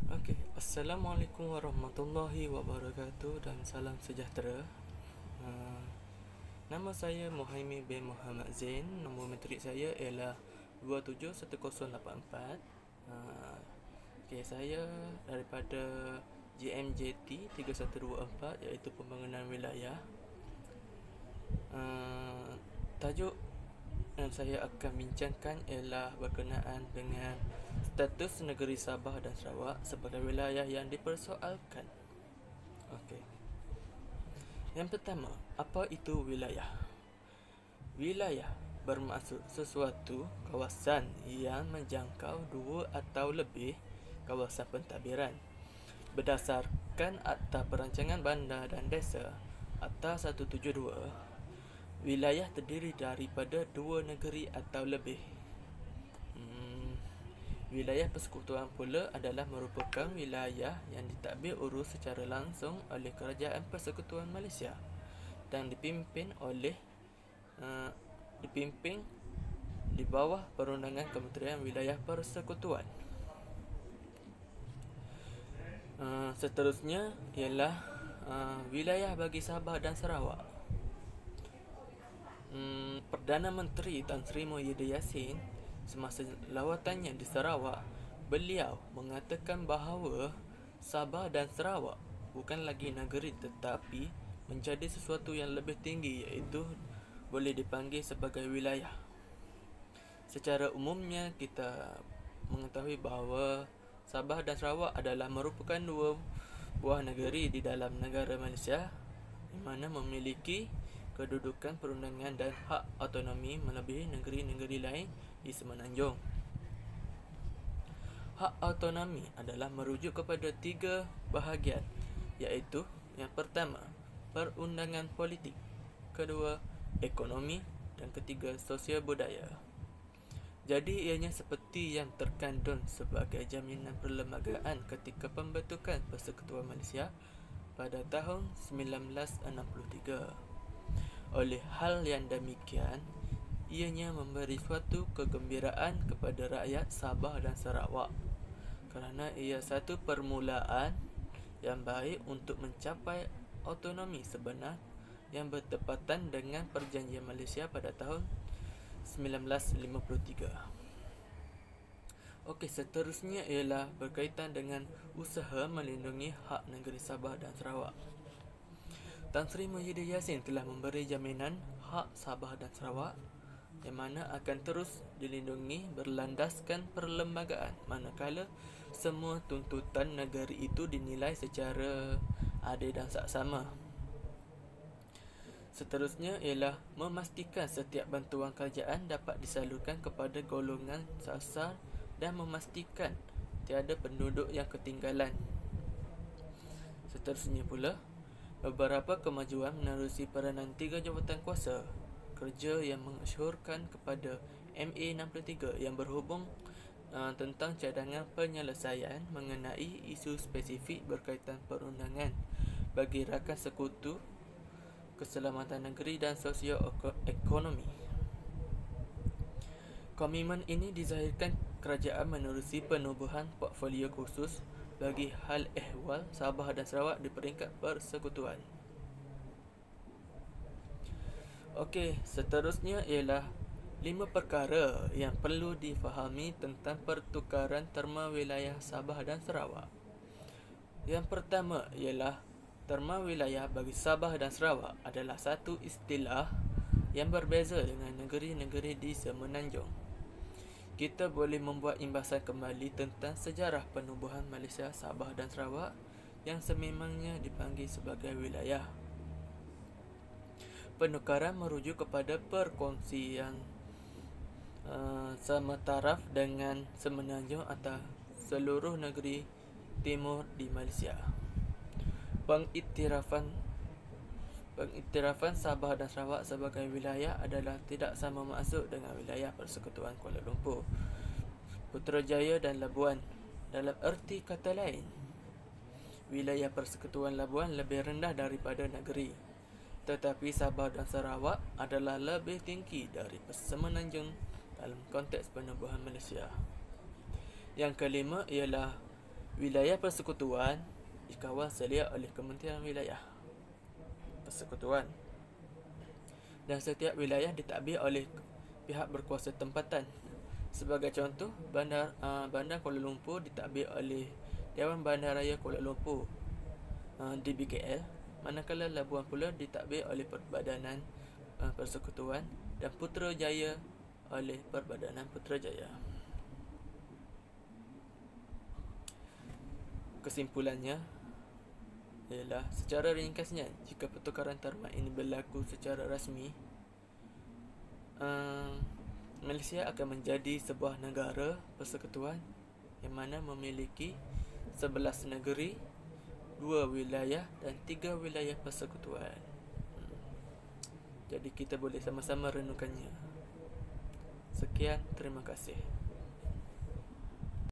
Assalamualaikum warahmatullahi wabarakatuh dan salam sejahtera. Uh, Nama saya Muhaimi bin Muhammad Zain. Nombor matrik saya ialah 271084. Saya daripada GMJT 3124, iaitu Pembangunan Wilayah. Tajuk yang saya akan bincangkan ialah berkenaan dengan status negeri Sabah dan Sarawak sebagai wilayah yang dipersoalkan. Okey. Yang pertama, apa itu wilayah? Wilayah bermaksud sesuatu kawasan yang menjangkau dua atau lebih kawasan pentadbiran berdasarkan Akta Perancangan Bandar dan Desa Akta 172. Wilayah terdiri daripada dua negeri atau lebih. Wilayah persekutuan pula adalah merupakan wilayah yang ditadbir urus secara langsung oleh Kerajaan Persekutuan Malaysia dan dipimpin di bawah perundangan Kementerian Wilayah Persekutuan. Seterusnya ialah wilayah bagi Sabah dan Sarawak. Perdana Menteri Tan Sri Muhyiddin Yassin semasa lawatannya di Sarawak, beliau mengatakan bahawa Sabah dan Sarawak bukan lagi negeri tetapi menjadi sesuatu yang lebih tinggi, iaitu boleh dipanggil sebagai wilayah. Secara umumnya kita mengetahui bahawa Sabah dan Sarawak adalah merupakan dua buah negeri di dalam negara Malaysia, di mana memiliki kedudukan perundangan dan hak autonomi melebihi negeri-negeri lain di Semenanjung. Hak autonomi adalah merujuk kepada tiga bahagian, iaitu yang pertama, perundangan politik, kedua, ekonomi, dan ketiga, sosial budaya. Jadi ianya seperti yang terkandung sebagai jaminan perlembagaan ketika pembentukan Persekutuan Malaysia pada tahun 1963. Oleh hal yang demikian, ianya memberi suatu kegembiraan kepada rakyat Sabah dan Sarawak kerana ia satu permulaan yang baik untuk mencapai autonomi sebenar yang bertepatan dengan Perjanjian Malaysia pada tahun 1953. Seterusnya ialah berkaitan dengan usaha melindungi hak negeri Sabah dan Sarawak. Tan Sri Muhyiddin Yassin telah memberi jaminan hak Sabah dan Sarawak yang mana akan terus dilindungi berlandaskan perlembagaan, manakala semua tuntutan negeri itu dinilai secara adil dan saksama. Seterusnya ialah memastikan setiap bantuan kerajaan dapat disalurkan kepada golongan sasar dan memastikan tiada penduduk yang ketinggalan. Seterusnya pula, beberapa kemajuan menerusi peranan tiga jawatan kuasa kerja yang mengesyorkan kepada MA 63 yang berhubung tentang cadangan penyelesaian mengenai isu spesifik berkaitan perundangan bagi rakan sekutu, keselamatan negeri dan sosioekonomi. Komitmen ini dizahirkan kerajaan menerusi penubuhan portfolio khusus bagi hal ehwal Sabah dan Sarawak di peringkat persekutuan. Seterusnya ialah 5 perkara yang perlu difahami tentang pertukaran terma wilayah Sabah dan Sarawak. Yang pertama ialah terma wilayah bagi Sabah dan Sarawak adalah satu istilah yang berbeza dengan negeri-negeri di Semenanjung. Kita boleh membuat imbasan kembali tentang sejarah penubuhan Malaysia, Sabah dan Sarawak yang sememangnya dipanggil sebagai wilayah. Penukaran merujuk kepada perkongsian sama taraf dengan Semenanjung atau seluruh negeri timur di Malaysia. Pengiktirafan Sabah dan Sarawak sebagai wilayah adalah tidak sama maksud dengan wilayah Persekutuan Kuala Lumpur, Putrajaya dan Labuan. Dalam erti kata lain, wilayah Persekutuan Labuan lebih rendah daripada negeri, tetapi Sabah dan Sarawak adalah lebih tinggi dari Semenanjung dalam konteks penubuhan Malaysia. Yang kelima ialah Wilayah persekutuan dikawal selia oleh Kementerian Wilayah Persekutuan, dan setiap wilayah ditadbir oleh pihak berkuasa tempatan. Sebagai contoh, Bandar Kuala Lumpur ditadbir oleh Dewan Bandaraya Kuala Lumpur, DBKL, manakala Labuan Pula ditadbir oleh Perbadanan Persekutuan dan Putrajaya oleh Perbadanan Putrajaya. Kesimpulannya ialah, secara ringkasnya, jika pertukaran terma ini berlaku secara rasmi, Malaysia akan menjadi sebuah negara persekutuan yang mana memiliki 11 negeri, 2 wilayah dan 3 wilayah persekutuan. Jadi kita boleh sama-sama renungkannya. Sekian, terima kasih.